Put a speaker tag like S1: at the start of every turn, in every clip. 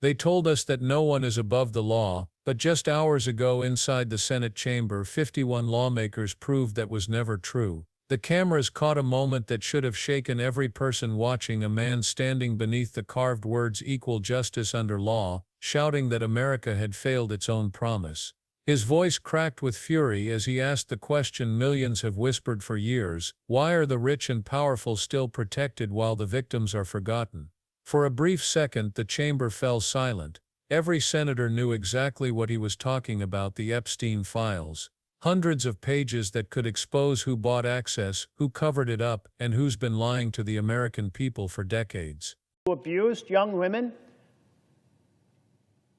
S1: They told us that no one is above the law, but just hours ago inside the Senate chamber, 51 lawmakers proved that was never true. The cameras caught a moment that should have shaken every person watching: a man standing beneath the carved words "equal justice under law," shouting that America had failed its own promise. His voice cracked with fury as he asked the question millions have whispered for years: why are the rich and powerful still protected while the victims are forgotten? For a brief second, the chamber fell silent. Every senator knew exactly what he was talking about: the Epstein files. Hundreds of pages that could expose who bought access, who covered it up, and who's been lying to the American people for decades.
S2: Who abused young women.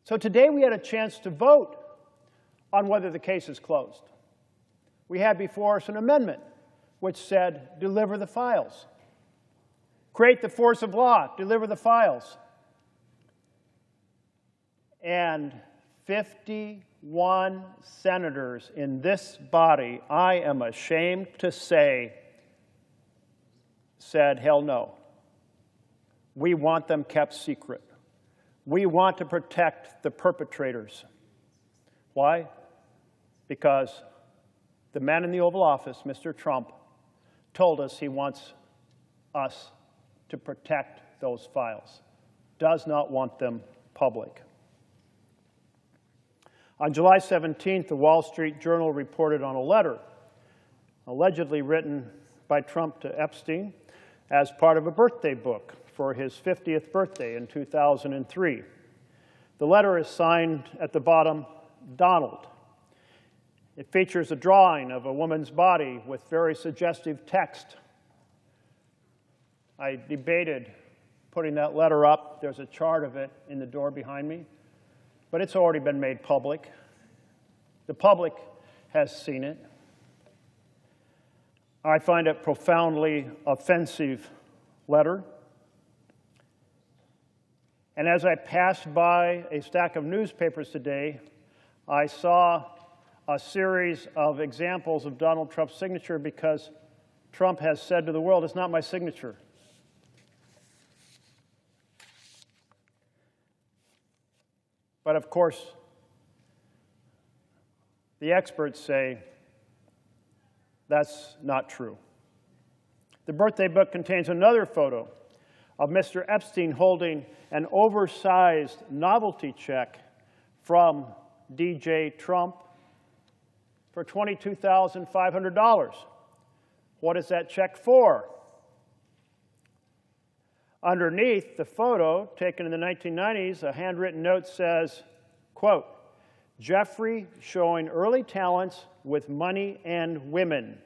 S2: So today we had a chance to vote on whether the case is closed. We had before us an amendment which said, deliver the files. Create the force of law, deliver the files. And 51 senators in this body, I am ashamed to say, said, hell no. We want them kept secret. We want to protect the perpetrators. Why? Because the man in the Oval Office, Mr. Trump, told us he wants us to protect those files, does not want them public. On July 17th, the Wall Street Journal reported on a letter allegedly written by Trump to Epstein as part of a birthday book for his 50th birthday in 2003. The letter is signed at the bottom, Donald. It features a drawing of a woman's body with very suggestive text. I debated putting that letter up. There's a chart of it in the door behind me, but it's already been made public. The public has seen it. I find it profoundly offensive letter. And as I passed by a stack of newspapers today, I saw a series of examples of Donald Trump's signature because Trump has said to the world, it's not my signature. But of course, the experts say that's not true. The birthday book contains another photo of Mr. Epstein holding an oversized novelty check from DJ Trump for $22,500. What is that check for? Underneath the photo, taken in the 1990s, a handwritten note says, quote, Jeffrey showing early talents with money and women.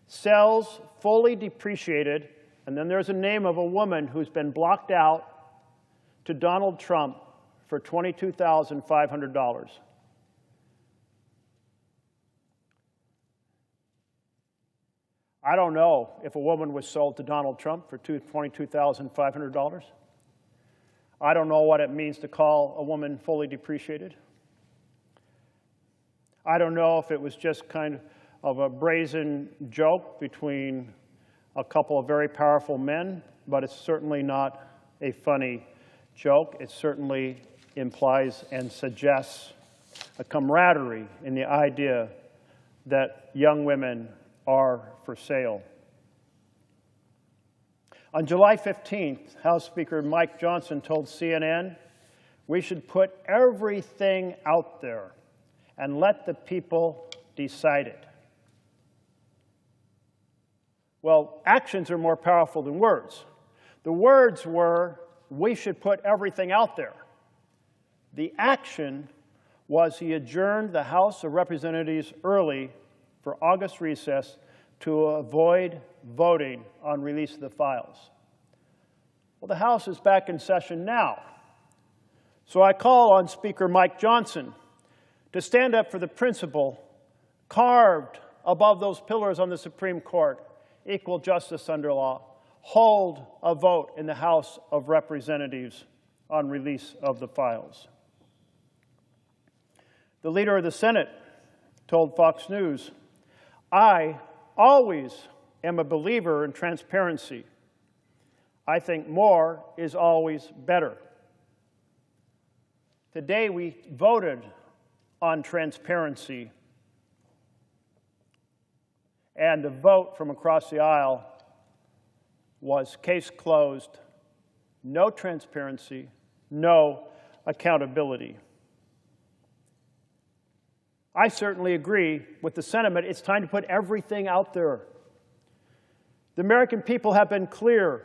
S2: Cells fully depreciated, and then there's a name of a woman who's been blocked out, to Donald Trump for $22,500. I don't know if a woman was sold to Donald Trump for $22,500. I don't know what it means to call a woman fully depreciated. I don't know if it was just kind of a brazen joke between a couple of very powerful men, but it's certainly not a funny joke. It certainly implies and suggests a camaraderie in the idea that young women are for sale. On July 15th, House Speaker Mike Johnson told CNN, we should put everything out there and let the people decide it. Well, actions are more powerful than words. The words were, we should put everything out there. The action was he adjourned the House of Representatives early for August recess to avoid voting on release of the files. Well, the House is back in session now. So I call on Speaker Mike Johnson to stand up for the principle carved above those pillars on the Supreme Court, equal justice under law, hold a vote in the House of Representatives on release of the files. The leader of the Senate told Fox News, I always am a believer in transparency. I think more is always better. Today we voted on transparency, and the vote from across the aisle was case closed, no transparency, no accountability. I certainly agree with the sentiment. It's time to put everything out there. The American people have been clear.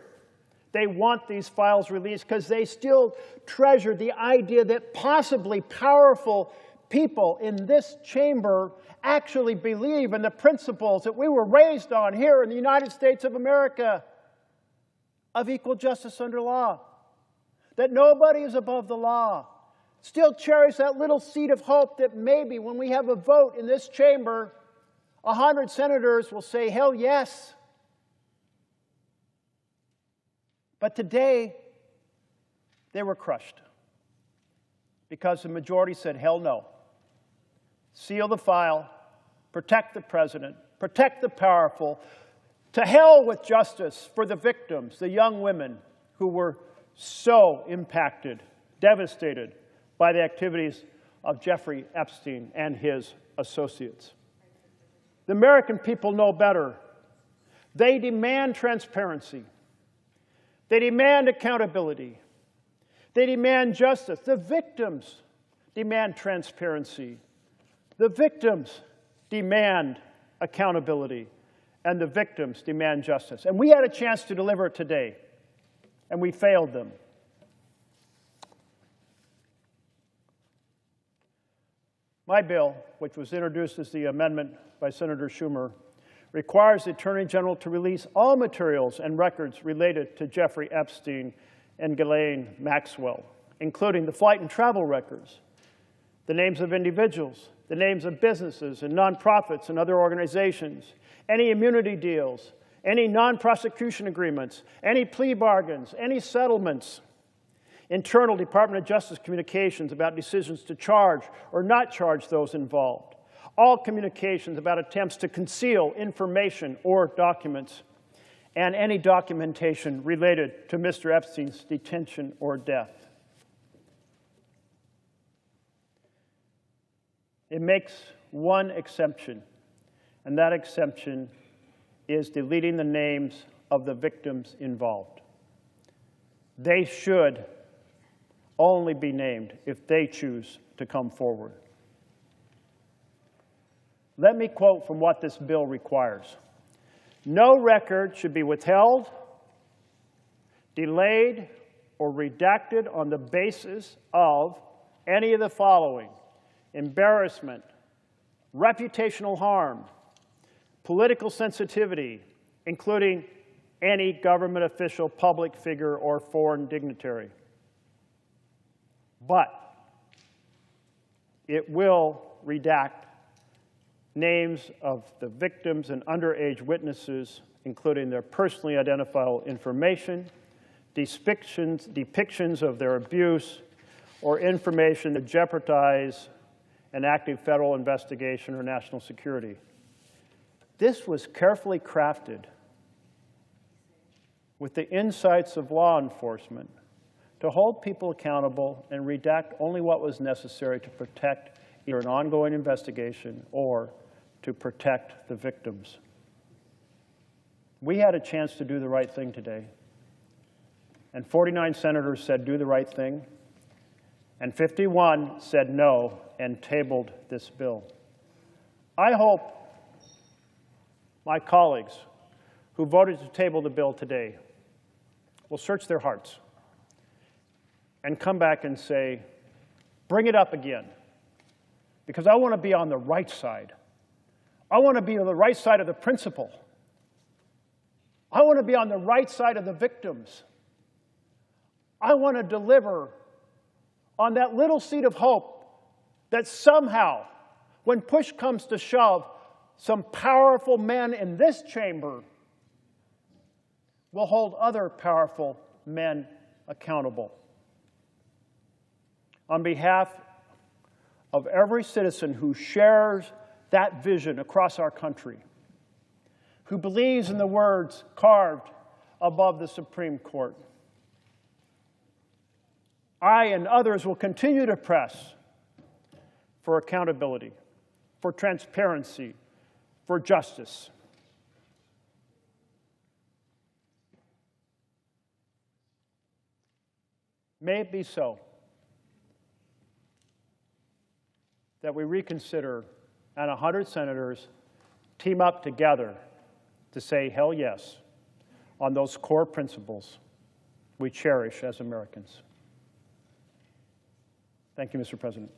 S2: They want these files released because they still treasure the idea that possibly powerful people in this chamber actually believe in the principles that we were raised on here in the United States of America of equal justice under law, that nobody is above the law. Still cherish that little seed of hope that maybe when we have a vote in this chamber, 100 senators will say, hell yes. But today, they were crushed because the majority said, hell no. Seal the file, protect the president, protect the powerful. To hell with justice for the victims, the young women who were so impacted, devastated by the activities of Jeffrey Epstein and his associates. The American people know better. They demand transparency. They demand accountability. They demand justice. The victims demand transparency. The victims demand accountability. And the victims demand justice. And we had a chance to deliver it today, and we failed them. My bill, which was introduced as the amendment by Senator Schumer, requires the Attorney General to release all materials and records related to Jeffrey Epstein and Ghislaine Maxwell, including the flight and travel records, the names of individuals, the names of businesses and nonprofits and other organizations, any immunity deals, any non-prosecution agreements, any plea bargains, any settlements, internal Department of Justice communications about decisions to charge or not charge those involved, all communications about attempts to conceal information or documents, and any documentation related to Mr. Epstein's detention or death. It makes one exception, and that exception is deleting the names of the victims involved. They should only be named if they choose to come forward. Let me quote from what this bill requires. No record should be withheld, delayed, or redacted on the basis of any of the following: embarrassment, reputational harm, political sensitivity, including any government official, public figure, or foreign dignitary. But it will redact names of the victims and underage witnesses, including their personally identifiable information, depictions of their abuse, or information that jeopardize an active federal investigation or national security. This was carefully crafted with the insights of law enforcement to hold people accountable and redact only what was necessary to protect either an ongoing investigation or to protect the victims. We had a chance to do the right thing today, and 49 senators said do the right thing, and 51 said no and tabled this bill. I hope my colleagues who voted to table the bill today will search their hearts and come back and say, bring it up again, because I want to be on the right side. I want to be on the right side of the principle. I want to be on the right side of the victims. I want to deliver on that little seed of hope that somehow, when push comes to shove, some powerful men in this chamber will hold other powerful men accountable. On behalf of every citizen who shares that vision across our country, who believes in the words carved above the Supreme Court, I and others will continue to press for accountability, for transparency, for justice. May it be so that we reconsider and 100 senators team up together to say hell yes on those core principles we cherish as Americans. Thank you, Mr. President.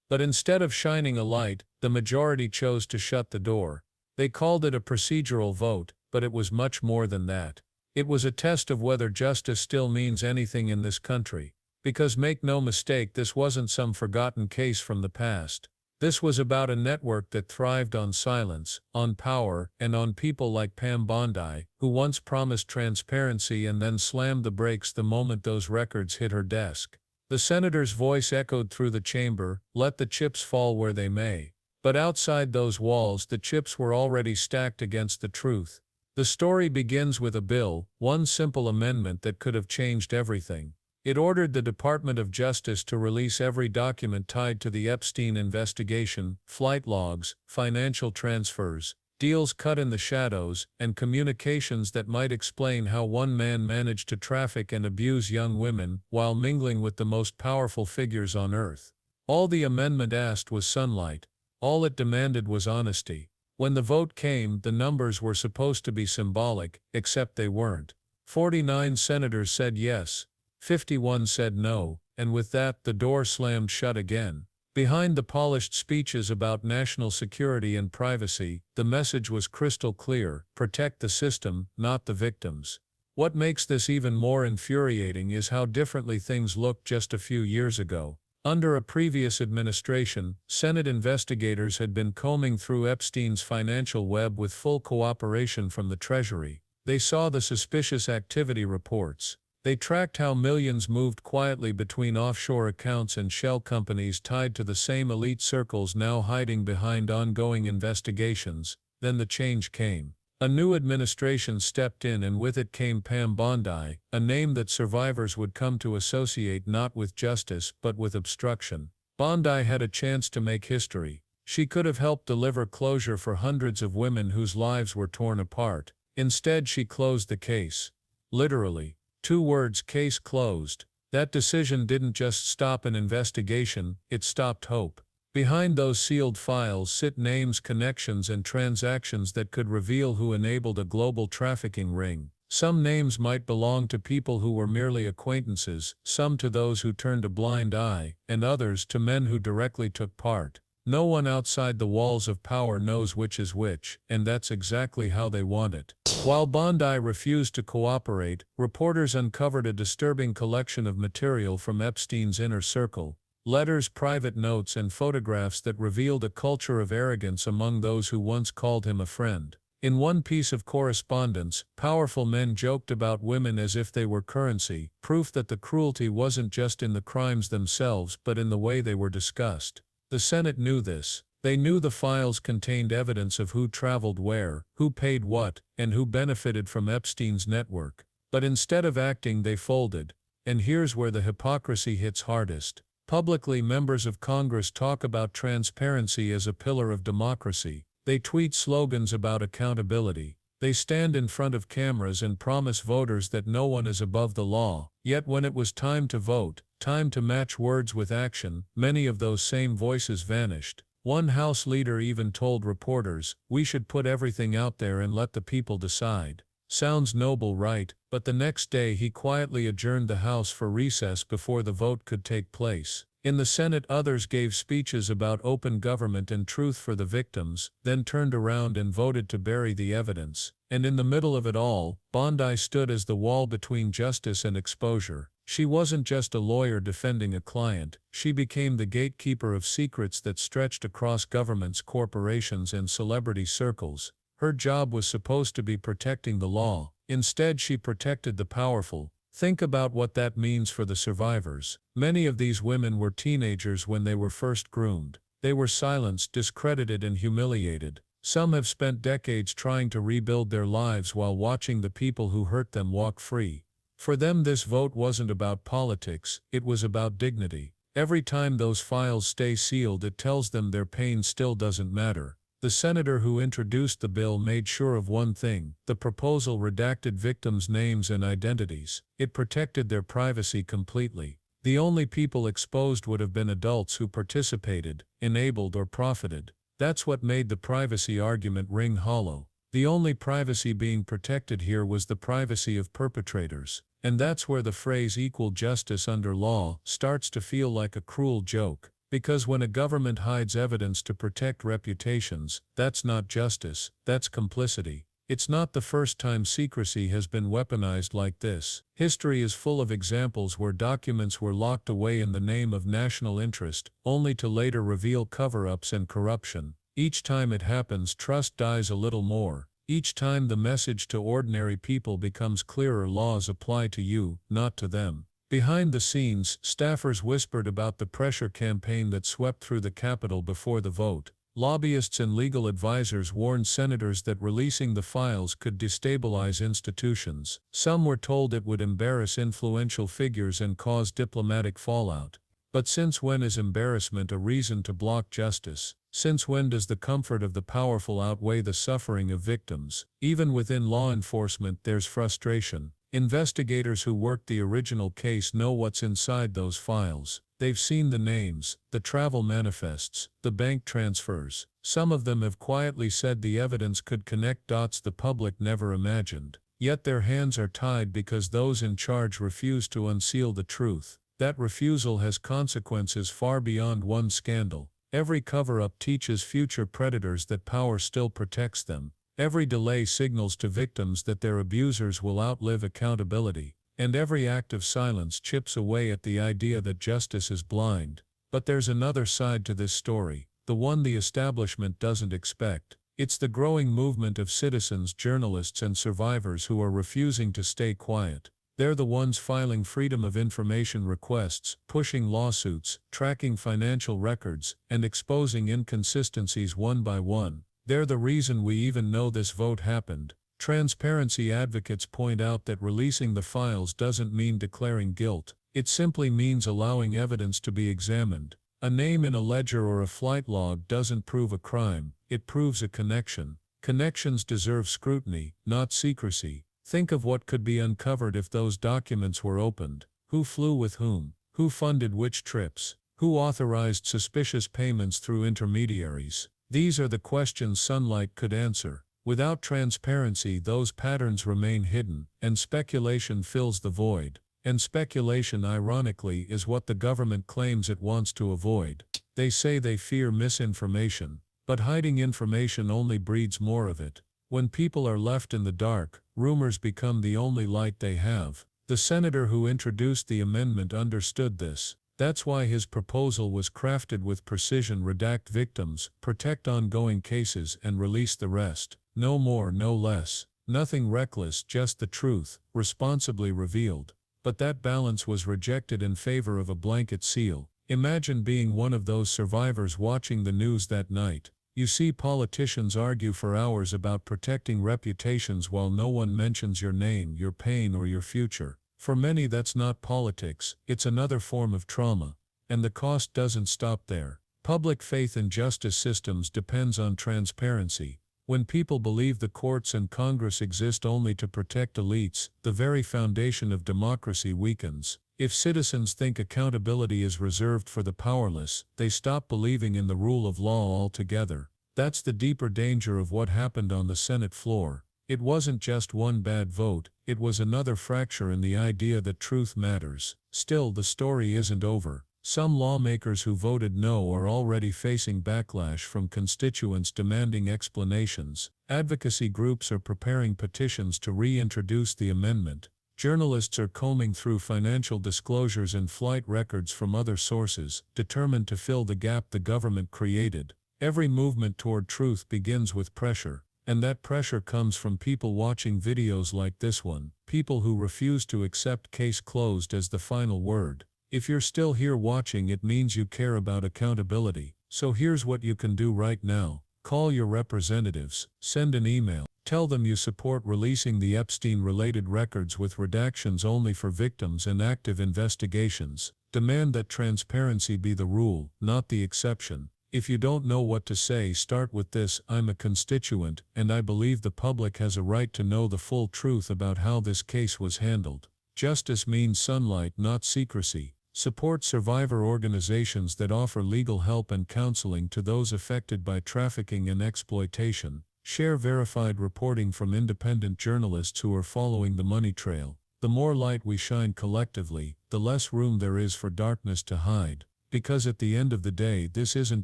S1: But instead of shining a light, the majority chose to shut the door. They called it a procedural vote, but it was much more than that. It was a test of whether justice still means anything in this country. Because make no mistake, this wasn't some forgotten case from the past. This was about a network that thrived on silence, on power, and on people like Pam Bondi, who once promised transparency and then slammed the brakes the moment those records hit her desk. The senator's voice echoed through the chamber, "Let the chips fall where they may." But outside those walls, the chips were already stacked against the truth. The story begins with a bill, one simple amendment that could have changed everything. It ordered the Department of Justice to release every document tied to the Epstein investigation, flight logs, financial transfers, deals cut in the shadows, and communications that might explain how one man managed to traffic and abuse young women while mingling with the most powerful figures on earth. All the amendment asked was sunlight. All it demanded was honesty. When the vote came, the numbers were supposed to be symbolic, except they weren't. 49 senators said yes, 51 said no, and with that, the door slammed shut again. Behind the polished speeches about national security and privacy, the message was crystal clear: protect the system, not the victims. What makes this even more infuriating is how differently things looked just a few years ago. Under a previous administration, Senate investigators had been combing through Epstein's financial web with full cooperation from the Treasury. They saw the suspicious activity reports. They tracked how millions moved quietly between offshore accounts and shell companies tied to the same elite circles now hiding behind ongoing investigations. Then the change came. A new administration stepped in, and with it came Pam Bondi, a name that survivors would come to associate not with justice but with obstruction. Bondi had a chance to make history. She could have helped deliver closure for hundreds of women whose lives were torn apart. Instead, she closed the case. Literally. 2 words: case closed. That decision didn't just stop an investigation, it stopped hope. Behind those sealed files sit names, connections, and transactions that could reveal who enabled a global trafficking ring. Some names might belong to people who were merely acquaintances, some to those who turned a blind eye, and others to men who directly took part. No one outside the walls of power knows which is which, and that's exactly how they want it. While Bondi refused to cooperate, reporters uncovered a disturbing collection of material from Epstein's inner circle. Letters, private notes, and photographs that revealed a culture of arrogance among those who once called him a friend. In one piece of correspondence, powerful men joked about women as if they were currency, proof that the cruelty wasn't just in the crimes themselves but in the way they were discussed. The Senate knew this. They knew the files contained evidence of who traveled where, who paid what, and who benefited from Epstein's network. But instead of acting, they folded. And here's where the hypocrisy hits hardest. Publicly, members of Congress talk about transparency as a pillar of democracy. They tweet slogans about accountability. They stand in front of cameras and promise voters that no one is above the law. Yet when it was time to vote, time to match words with action, many of those same voices vanished. One House leader even told reporters, "We should put everything out there and let the people decide." Sounds noble, right? But the next day he quietly adjourned the House for recess before the vote could take place. In the Senate, others gave speeches about open government and truth for the victims, then turned around and voted to bury the evidence. And in the middle of it all, Bondi stood as the wall between justice and exposure. She wasn't just a lawyer defending a client, she became the gatekeeper of secrets that stretched across governments, corporations, and celebrity circles. Her job was supposed to be protecting the law. Instead, she protected the powerful. Think about what that means for the survivors. Many of these women were teenagers when they were first groomed. They were silenced, discredited, and humiliated. Some have spent decades trying to rebuild their lives while watching the people who hurt them walk free. For them this vote wasn't about politics, it was about dignity. Every time those files stay sealed it tells them their pain still doesn't matter. The senator who introduced the bill made sure of one thing: the proposal redacted victims' names and identities. It protected their privacy completely. The only people exposed would have been adults who participated, enabled or profited. That's what made the privacy argument ring hollow. The only privacy being protected here was the privacy of perpetrators. And that's where the phrase equal justice under law starts to feel like a cruel joke. Because when a government hides evidence to protect reputations, that's not justice, that's complicity. It's not the first time secrecy has been weaponized like this. History is full of examples where documents were locked away in the name of national interest, only to later reveal cover-ups and corruption. Each time it happens, trust dies a little more. Each time the message to ordinary people becomes clearer: laws apply to you, not to them. Behind the scenes, staffers whispered about the pressure campaign that swept through the Capitol before the vote. Lobbyists and legal advisors warned senators that releasing the files could destabilize institutions. Some were told it would embarrass influential figures and cause diplomatic fallout. But since when is embarrassment a reason to block justice? Since when does the comfort of the powerful outweigh the suffering of victims? Even within law enforcement there's frustration. Investigators who worked the original case know what's inside those files. They've seen the names, the travel manifests, the bank transfers. Some of them have quietly said the evidence could connect dots the public never imagined. Yet their hands are tied because those in charge refuse to unseal the truth. That refusal has consequences far beyond one scandal. Every cover-up teaches future predators that power still protects them. Every delay signals to victims that their abusers will outlive accountability. And every act of silence chips away at the idea that justice is blind. But there's another side to this story, the one the establishment doesn't expect. It's the growing movement of citizens, journalists and survivors who are refusing to stay quiet. They're the ones filing freedom of information requests, pushing lawsuits, tracking financial records, and exposing inconsistencies one by one. They're the reason we even know this vote happened. Transparency advocates point out that releasing the files doesn't mean declaring guilt. It simply means allowing evidence to be examined. A name in a ledger or a flight log doesn't prove a crime, it proves a connection. Connections deserve scrutiny, not secrecy. Think of what could be uncovered if those documents were opened. Who flew with whom? Who funded which trips? Who authorized suspicious payments through intermediaries? These are the questions Sunlight could answer. Without transparency, those patterns remain hidden, and speculation fills the void. And speculation, ironically, is what the government claims it wants to avoid. They say they fear misinformation, but hiding information only breeds more of it. When people are left in the dark, rumors become the only light they have. The senator who introduced the amendment understood this. That's why his proposal was crafted with precision: redact victims, protect ongoing cases, and release the rest. No more, no less. Nothing reckless, just the truth, responsibly revealed. But that balance was rejected in favor of a blanket seal. Imagine being one of those survivors watching the news that night. You see politicians argue for hours about protecting reputations while no one mentions your name, your pain, or your future. For many that's not politics, it's another form of trauma. And the cost doesn't stop there. Public faith in justice systems depends on transparency. When people believe the courts and Congress exist only to protect elites, the very foundation of democracy weakens. If citizens think accountability is reserved for the powerless, they stop believing in the rule of law altogether. That's the deeper danger of what happened on the Senate floor. It wasn't just one bad vote, it was another fracture in the idea that truth matters. Still, the story isn't over. Some lawmakers who voted no are already facing backlash from constituents demanding explanations. Advocacy groups are preparing petitions to reintroduce the amendment. Journalists are combing through financial disclosures and flight records from other sources, determined to fill the gap the government created. Every movement toward truth begins with pressure. And that pressure comes from people watching videos like this one, people who refuse to accept case closed as the final word. If you're still here watching, it means you care about accountability. So here's what you can do right now. Call your representatives, send an email, Tell them you support releasing the Epstein-related records with redactions only for victims and active investigations. Demand that transparency be the rule, not the exception. If you don't know what to say, start with this: I'm a constituent, and I believe the public has a right to know the full truth about how this case was handled. Justice means sunlight, not secrecy. Support survivor organizations that offer legal help and counseling to those affected by trafficking and exploitation. Share verified reporting from independent journalists who are following the money trail. The more light we shine collectively, the less room there is for darkness to hide. Because at the end of the day, this isn't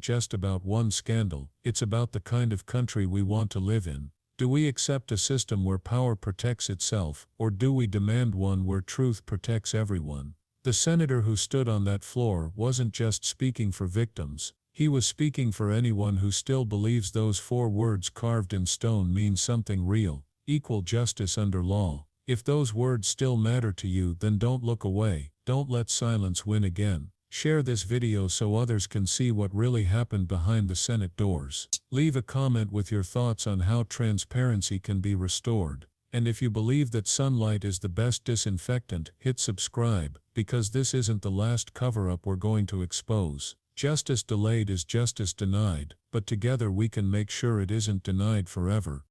S1: just about one scandal, it's about the kind of country we want to live in. Do we accept a system where power protects itself, or do we demand one where truth protects everyone? The senator who stood on that floor wasn't just speaking for victims, he was speaking for anyone who still believes those 4 words carved in stone mean something real: equal justice under law. If those words still matter to you, then don't look away, don't let silence win again. Share this video so others can see what really happened behind the Senate doors. Leave a comment with your thoughts on how transparency can be restored. And if you believe that sunlight is the best disinfectant, hit subscribe, because this isn't the last cover-up we're going to expose. Justice delayed is justice denied, but together we can make sure it isn't denied forever.